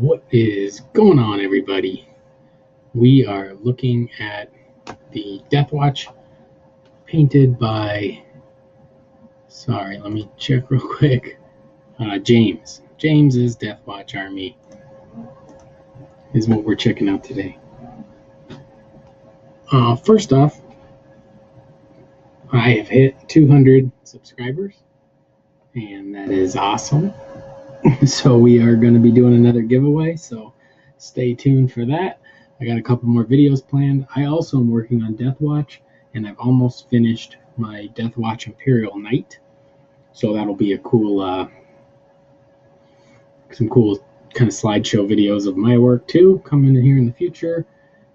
What is going on, everybody? We are looking at the Deathwatch painted by, let me check real quick, James. James's Deathwatch Army is what we're checking out today. First off, I have hit 200 subscribers, and that is awesome. So we are going to be doing another giveaway, so stay tuned for that. I got a couple more videos planned. I also am working on Deathwatch, and I've almost finished my Deathwatch Imperial Knight. So that'll be a cool, some cool kind of slideshow videos of my work too, coming in here in the future.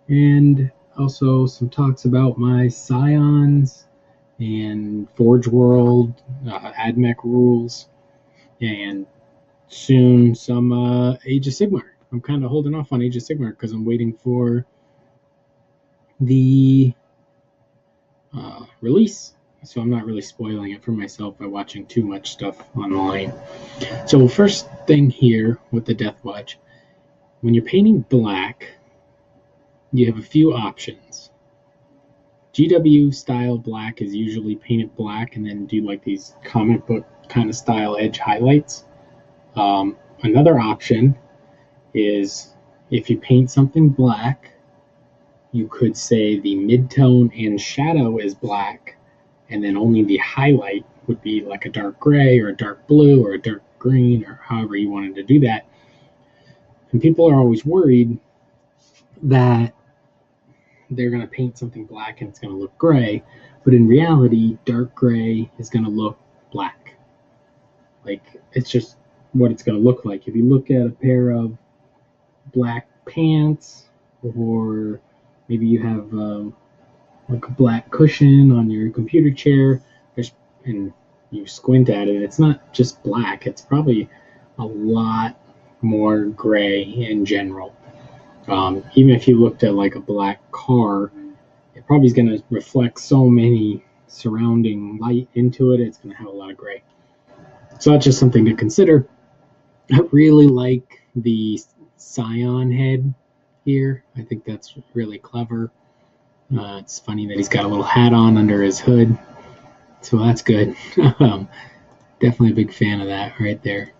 And also some talks about my Scions and Forge World, AdMech rules, and soon some Age of Sigmar. I'm kind of holding off on Age of Sigmar because I'm waiting for the release, so I'm not really spoiling it for myself by watching too much stuff online. So first thing here with the Deathwatch, when you're painting black, you have a few options. GW style black is usually painted black and then do like these comic book kind of style edge highlights. Another option is if you paint something black, you could say the midtone and shadow is black, and then only the highlight would be like a dark gray or a dark blue or a dark green or however you wanted to do that. And people are always worried that they're going to paint something black and it's going to look gray, but in reality, dark gray is going to look black. Like, it's just what it's going to look like. If you look at a pair of black pants, or maybe you have like a black cushion on your computer chair, and you squint at it, it's not just black, it's probably a lot more gray in general. Even if you looked at like a black car, it probably is going to reflect so many surrounding light into it, it's going to have a lot of gray. So that's just something to consider. I really like the Scion head here. I think that's really clever. It's funny that he's got a little hat on under his hood, so that's good. Definitely a big fan of that right there.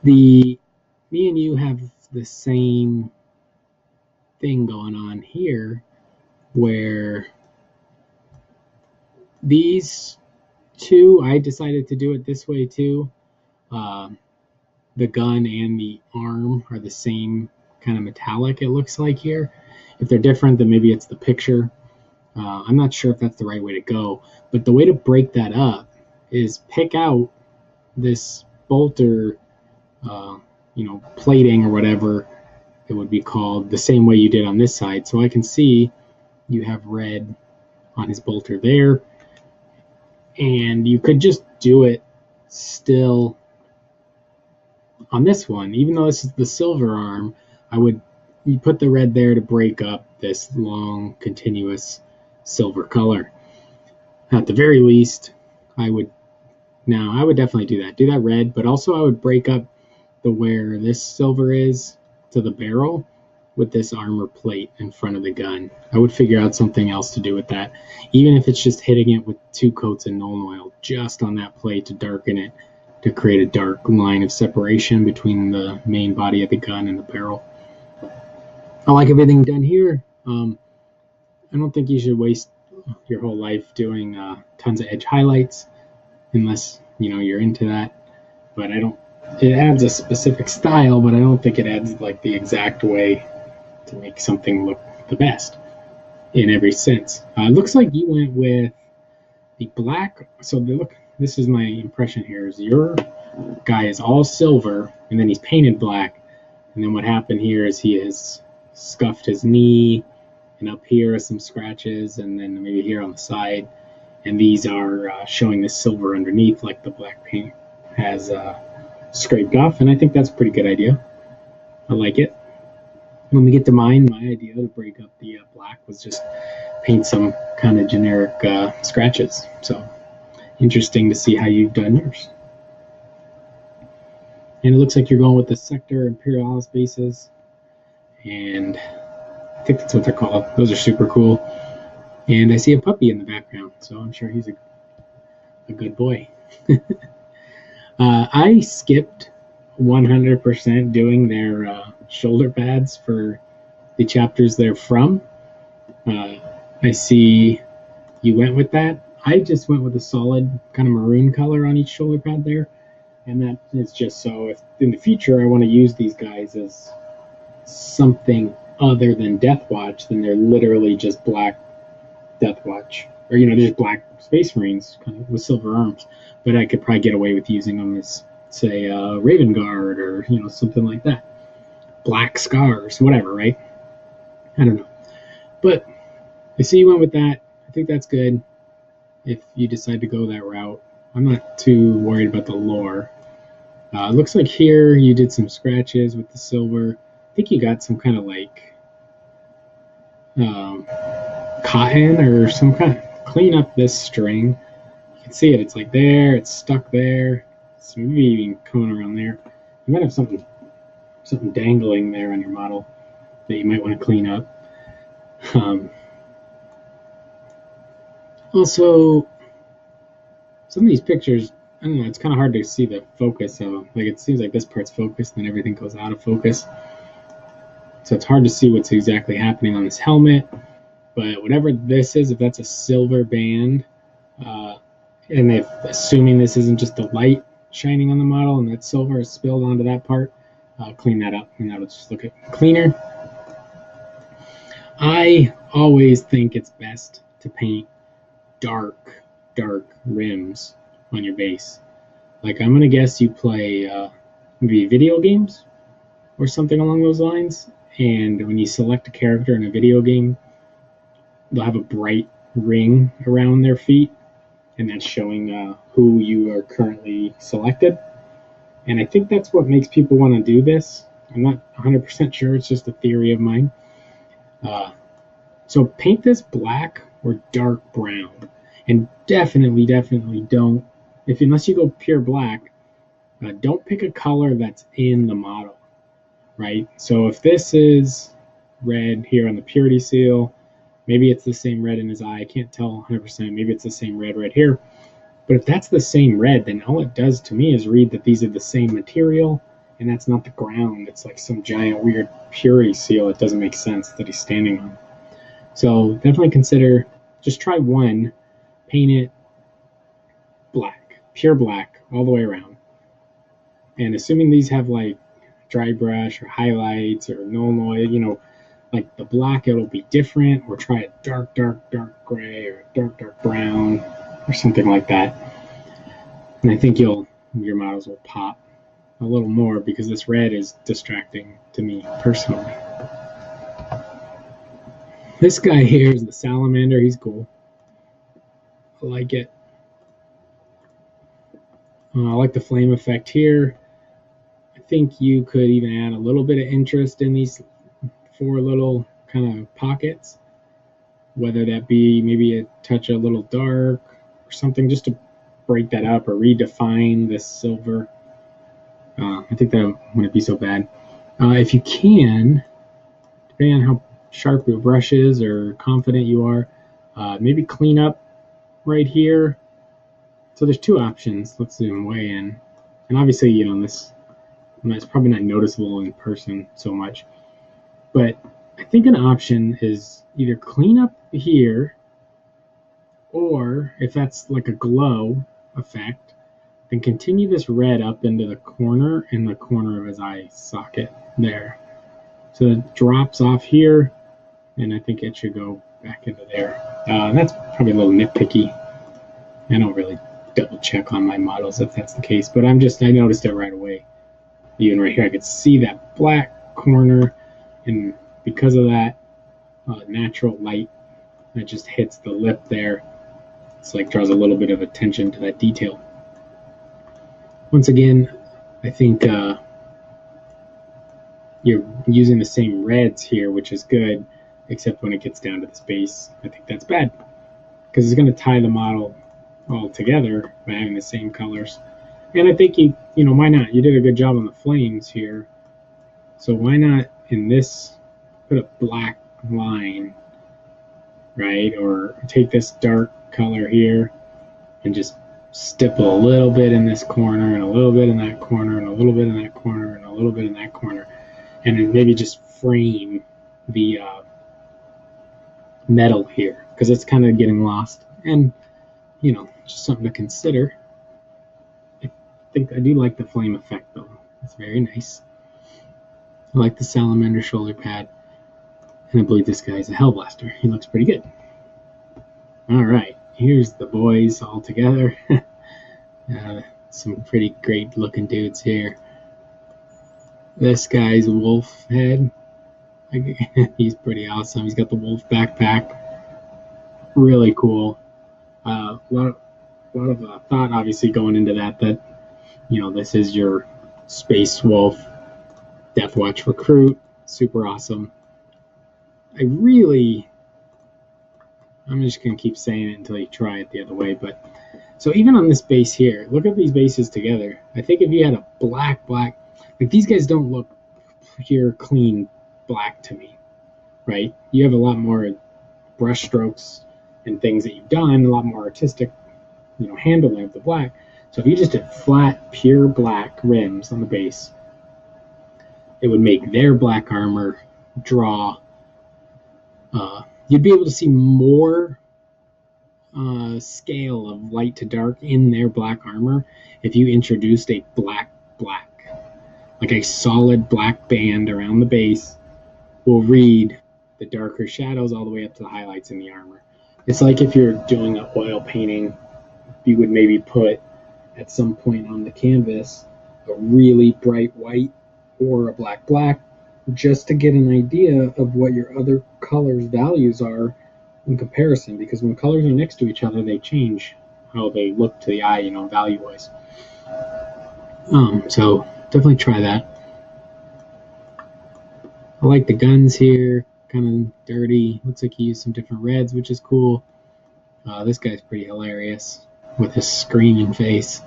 Me and you have the same thing going on here, where these two, I decided to do it this way too. The gun and the arm are the same kind of metallic, it looks like here. If they're different, then maybe it's the picture. I'm not sure if that's the right way to go, but the way to break that up is pick out this bolter, plating or whatever it would be called, the same way you did on this side. So I can see you have red on his bolter there, and you could just do it still on this one. Even though this is the silver arm, you put the red there to break up this long continuous silver color. At the very least, I would definitely do that red, but also I would break up where this silver is to the barrel with this armor plate in front of the gun. I would figure out something else to do with that, even if it's just hitting it with 2 coats of Nuln Oil just on that plate to darken it, to create a dark line of separation between the main body of the gun and the barrel. I like everything done here. I don't think you should waste your whole life doing tons of edge highlights unless you're into that. But it adds a specific style, but I don't think it adds like the exact way to make something look the best in every sense. It looks like you went with the black. So this is my impression here, is your guy is all silver and then he's painted black, and then what happened here is he has scuffed his knee, and up here are some scratches, and then maybe here on the side, and these are showing the silver underneath, like the black paint has scraped off, and I think that's a pretty good idea. I like it. When we get to mine, my idea to break up the black was just paint some kind of generic scratches. So interesting to see how you've done yours. And it looks like you're going with the Sector Imperialis bases. And I think that's what they're called. Those are super cool. And I see a puppy in the background, so I'm sure he's a good boy. I skipped 100% doing their shoulder pads for the chapters they're from. I see you went with that. I just went with a solid kind of maroon color on each shoulder pad there. And that is just so if in the future I want to use these guys as something other than Deathwatch, then they're literally just black Deathwatch. Or, they're just black Space Marines kind of with silver arms. But I could probably get away with using them as, say, Raven Guard or, something like that. Black Scars, whatever, right? I don't know. But I see you went with that. I think that's good if you decide to go that route. I'm not too worried about the lore. It looks like here you did some scratches with the silver. I think you got some kind of like cotton or some kind of clean up this string. You can see it. It's like there. It's stuck there. It's maybe even coming around there. You might have something dangling there on your model that you might want to clean up. Also, some of these pictures, I don't know, it's kind of hard to see the focus of them. Like, it seems like this part's focused, and then everything goes out of focus. So it's hard to see what's exactly happening on this helmet. But whatever this is, if that's a silver band, and if assuming this isn't just the light shining on the model and that silver is spilled onto that part, clean that up, and that'll just look cleaner. I always think it's best to paint dark rims on your base. Like, I'm gonna guess you play maybe video games or something along those lines, and when you select a character in a video game, they'll have a bright ring around their feet, and that's showing who you are currently selected. And I think that's what makes people want to do this. I'm not 100% sure, it's just a theory of mine. So paint this black or dark brown. And definitely don't, unless you go pure black, don't pick a color that's in the model, right? So if this is red here on the purity seal, maybe it's the same red in his eye. I can't tell 100%. Maybe it's the same red right here. But if that's the same red, then all it does to me is read that these are the same material, and that's not the ground. It's like some giant weird purity seal. It doesn't make sense that he's standing on. So definitely consider, just try one, paint it black, pure black, all the way around. And assuming these have like dry brush or highlights or no noise, like the black, it'll be different, or try a dark gray or dark brown or something like that. And I think your models will pop a little more because this red is distracting to me personally. This guy here is the salamander. He's cool. I like it. I like the flame effect here. I think you could even add a little bit of interest in these 4 little kind of pockets, whether that be maybe a touch a little dark or something, just to break that up or redefine this silver. I think that wouldn't be so bad. If you can, depending on how sharp your brush is or confident you are, maybe clean up right here. So there's 2 options. Let's zoom way in. And obviously, it's probably not noticeable in person so much. But I think an option is either clean up here, or if that's like a glow effect, then continue this red up into the corner of his eye socket there. So it drops off here, and I think it should go back into there. That's probably a little nitpicky. I don't really double check on my models if that's the case, but I noticed it right away. Even right here, I could see that black corner, and because of that natural light that just hits the lip there, it's like draws a little bit of attention to that detail. Once again, I think you're using the same reds here, which is good, except when it gets down to the space, I think that's bad, because it's going to tie the model all together by having the same colors. And I think you know, why not? You did a good job on the flames here. So why not in this, put a black line, right? Or take this dark color here and just stipple a little bit in this corner and a little bit in that corner and a little bit in that corner and a little bit in that corner. And then maybe just frame the metal here because it's kind of getting lost. And, you know, just something to consider. I think I do like the flame effect though. It's very nice. I like the salamander shoulder pad. And I believe this guy's a Hellblaster. He looks pretty good. Alright, here's the boys all together. Some pretty great looking dudes here. This guy's wolf head. He's pretty awesome. He's got the wolf backpack. Really cool. A lot of thought obviously going into that, you know, this is your Space Wolf Deathwatch recruit. Super awesome. I'm just going to keep saying it until you try it the other way. But so even on this base here, look at these bases together. I think if you had a black, like these guys don't look pure, clean black to me, right? You have a lot more brush strokes and things that you've done, a lot more artistic, you know, handling of the black. So if you just did flat, pure black rims on the base, it would make their black armor draw. You'd be able to see more scale of light to dark in their black armor if you introduced a black, like a solid black band around the base will read the darker shadows all the way up to the highlights in the armor. It's like if you're doing an oil painting, you would maybe put at some point on the canvas a really bright white or a black just to get an idea of what your other colors' values are in comparison, because when colors are next to each other, they change how they look to the eye, you know, value-wise. So definitely try that. I like the guns here, kind of dirty. Looks like he used some different reds, which is cool. This guy's pretty hilarious with his screaming face.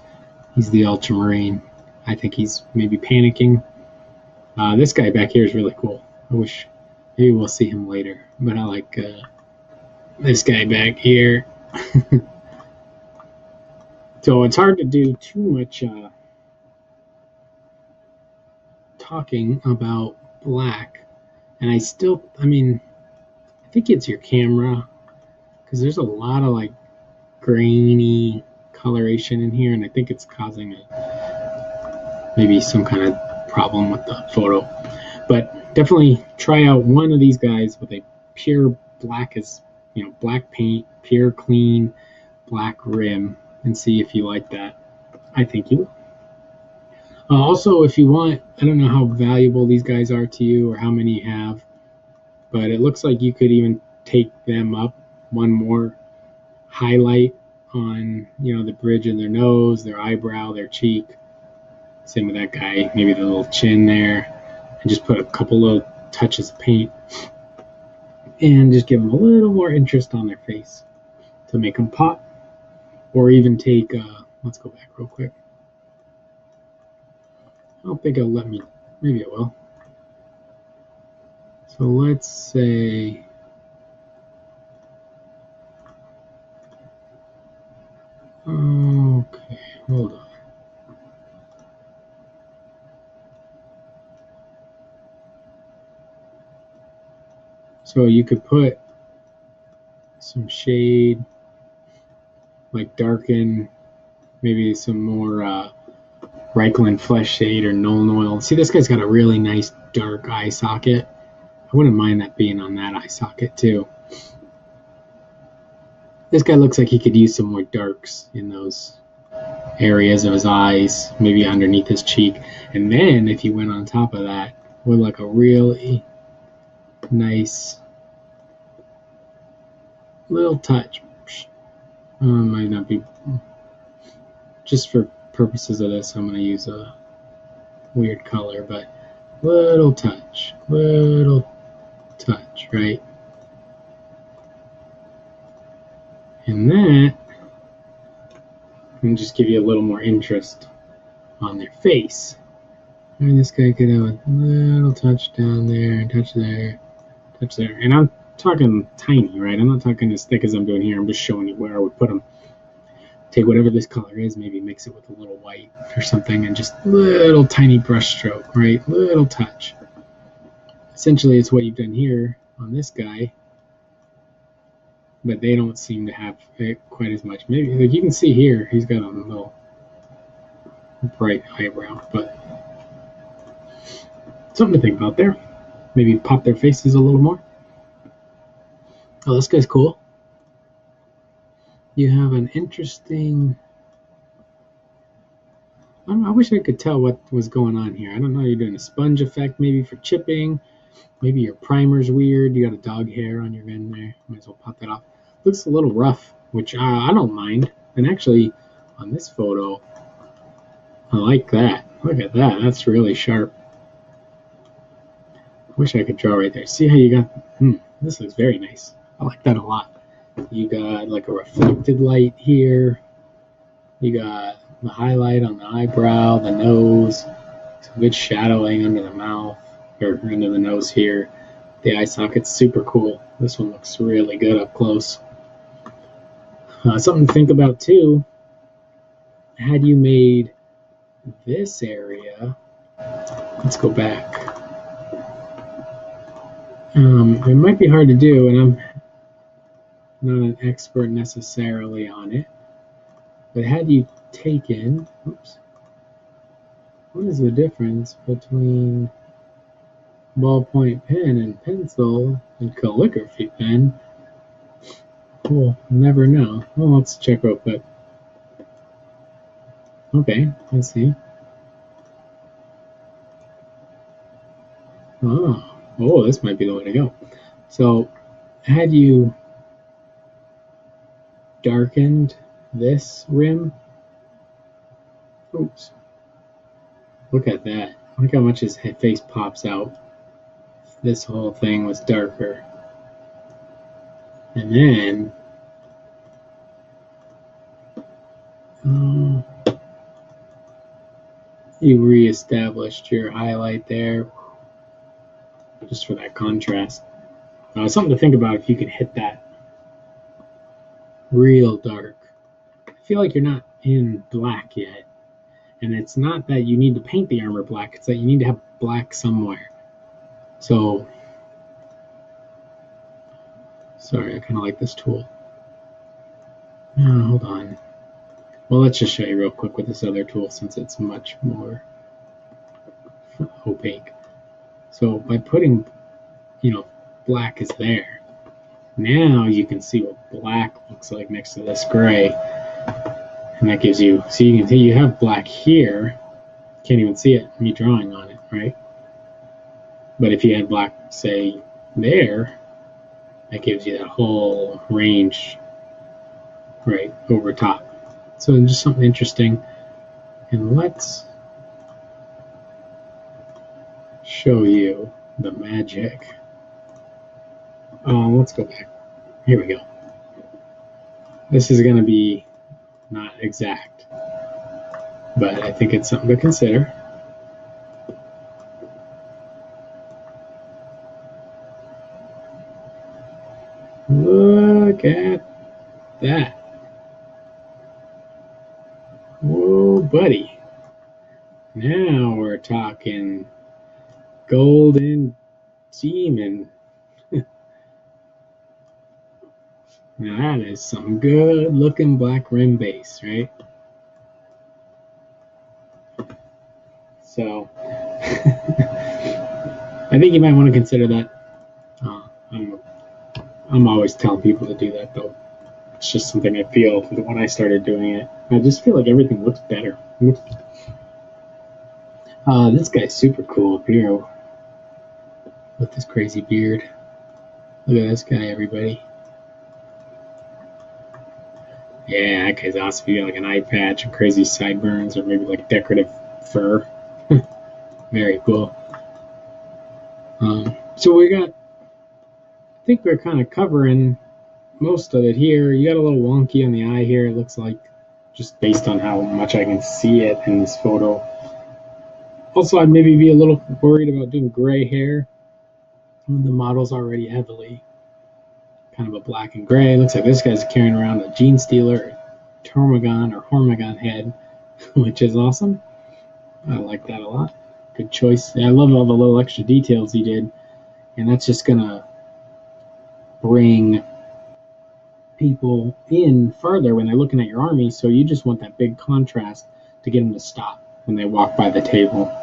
He's the Ultramarine. I think he's maybe panicking. This guy back here is really cool. I wish maybe we'll see him later, but I like this guy back here. So it's hard to do too much talking about black, and I think it's your camera, because there's a lot of like grainy coloration in here, and I think it's causing maybe some kind of problem with the photo. But definitely try out one of these guys with a pure black, as you know, black paint, pure clean black rim, and see if you like that. I think you will. Also, if you want, I don't know how valuable these guys are to you or how many you have, but it looks like you could even take them up one more highlight on, you know, the bridge of their nose, their eyebrow, their cheek. Same with that guy, maybe the little chin there, and just put a couple little touches of paint and just give them a little more interest on their face to make them pop. Or even take, let's go back real quick. I don't think it'll let me, maybe it will. So let's say, okay, hold on. So you could put some shade, like darken, maybe some more Reichland flesh shade or Nuln Oil. See, this guy's got a really nice dark eye socket. I wouldn't mind that being on that eye socket too. This guy looks like he could use some more darks in those areas of his eyes, maybe underneath his cheek. And then if you went on top of that with like a really nice little touch, might not be, just for purposes of this, I'm going to use a weird color, but little touch, right? And that can just give you a little more interest on their face. And this guy could have a little touch down there, and touch there, touch there. And I'm talking tiny, right? I'm not talking as thick as I'm doing here. I'm just showing you where I would put them. Take whatever this color is, maybe mix it with a little white or something, and just little tiny brush stroke, right? Little touch. Essentially, it's what you've done here on this guy, but they don't seem to have it quite as much. Maybe, like you can see here, he's got a little bright eyebrow, but something to think about there. Maybe pop their faces a little more. Oh, this guy's cool. You have an interesting... I wish I could tell what was going on here. I don't know, you're doing a sponge effect maybe for chipping. Maybe your primer's weird. You got a dog hair on your gun there. Might as well pop that off. Looks a little rough, which I don't mind. And actually, on this photo, I like that. Look at that. That's really sharp. Wish I could draw right there. See how you got... this looks very nice. I like that a lot. You got like a reflected light here. You got the highlight on the eyebrow, the nose. Some good shadowing under the mouth, or under the nose here. The eye socket's super cool. This one looks really good up close. Something to think about too. Had you made this area... Let's go back. It might be hard to do, and I'm not an expert necessarily on it, but had you taken, what is the difference between ballpoint pen and pencil and calligraphy pen? We'll never know. Well, let's check real quick. Okay, let's see. Oh, this might be the way to go. So, had you darkened this rim? Oops. Look at that. Look how much his face pops out. This whole thing was darker. And then... you re-established your highlight there just for that contrast. Something to think about if you could hit that real dark. I feel like you're not in black yet, and it's not that you need to paint the armor black, it's that you need to have black somewhere. So sorry, I kind of like this tool. Hold on. Well, let's just show you real quick with this other tool since it's much more opaque. So by putting, black is there. Now you can see what black looks like next to this gray. And that gives you, so you can see you have black here. Can't even see it, me drawing on it, right? But if you had black, say, there, that gives you that whole range right over top. So just something interesting. And let's show you the magic. Let's go back. Here we go. This is going to be not exact, but I think it's something to consider. Look at that. Whoa, buddy. Now we're talking golden demon. Now that is some good looking black rim base, right? So I think you might want to consider that. I'm always telling people to do that though. It's just something I feel when I started doing it. I just feel like everything looks better. This guy's super cool up here with this crazy beard. Look at this guy, everybody. Yeah, that guy's awesome. You got like an eye patch and crazy sideburns, or maybe like decorative fur. Very cool. So we got, I think we're kind of covering most of it here. You got a little wonky on the eye here, it looks like, just based on how much I can see it in this photo. Also, I'd maybe be a little worried about doing gray hair when the model's already heavily kind of a black and gray. Looks like this guy's carrying around a Gene Stealer, Tormagon or Hormagon head, which is awesome. I like that a lot. Good choice. I love all the little extra details he did, and that's just gonna bring people in further when they're looking at your army. So you just want that big contrast to get them to stop when they walk by the table.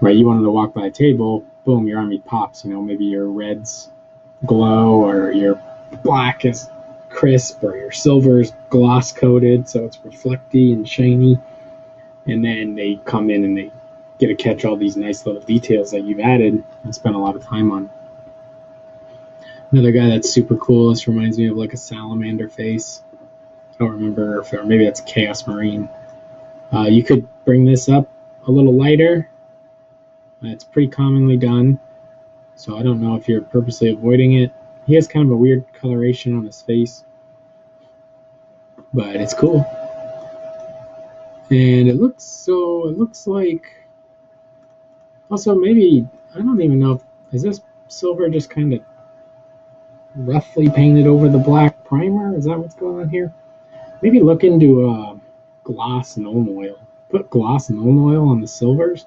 Right? You want them to walk by the table, boom, your army pops. You know, maybe your reds glow, or your black is crisp, or your silver is gloss coated, so it's reflecty and shiny. And then they come in and they get to catch all these nice little details that you've added and spent a lot of time on. Another guy that's super cool, this reminds me of like a salamander face. I don't remember if, or maybe that's a Chaos Marine. You could bring this up a little lighter. It's pretty commonly done, so I don't know if you're purposely avoiding it. He has kind of a weird coloration on his face, but it's cool. And it looks like, also maybe, I don't even know if, is this silver just kind of roughly painted over the black primer? Is that what's going on here? Maybe look into gloss and Ulm oil. Put gloss and Ulm oil on the silvers.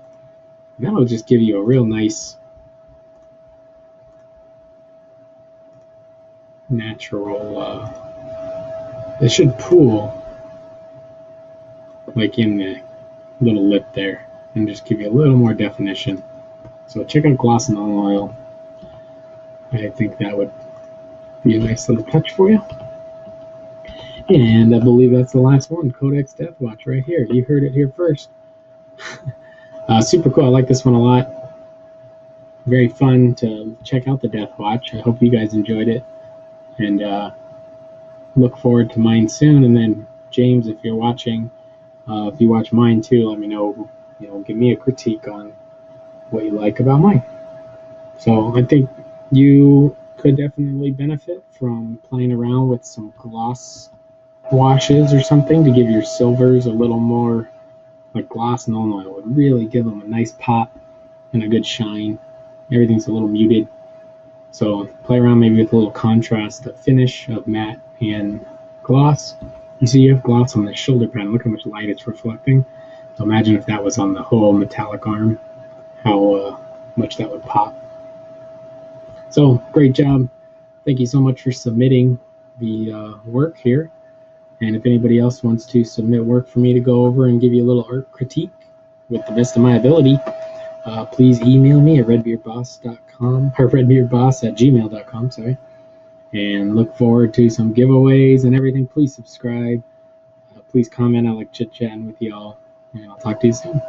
That'll just give you a real nice natural, it should pool like in the little lip there and just give you a little more definition. So check out gloss and Ulm oil. I think that would be a nice little touch for you. And I believe that's the last one, Codex Deathwatch right here. You heard it here first. Super cool. I like this one a lot. Very fun to check out the Deathwatch. I hope you guys enjoyed it. And look forward to mine soon. And then, James, if you're watching, if you watch mine too, let me know. You know, give me a critique on what you like about mine. So I think you could definitely benefit from playing around with some gloss washes or something to give your silvers a little more, like gloss and Ulm oil would really give them a nice pop and a good shine. Everything's a little muted. So play around maybe with a little contrast of finish of matte and gloss. You see you have gloss on the shoulder pad. Look how much light it's reflecting. So imagine if that was on the whole metallic arm, how much that would pop. So great job. Thank you so much for submitting the work here. And if anybody else wants to submit work for me to go over and give you a little art critique with the best of my ability, please email me at redbeardboss.com or redbeardboss@gmail.com, sorry. And look forward to some giveaways and everything. Please subscribe. Please comment. I like chit-chatting with y'all. And I'll talk to you soon.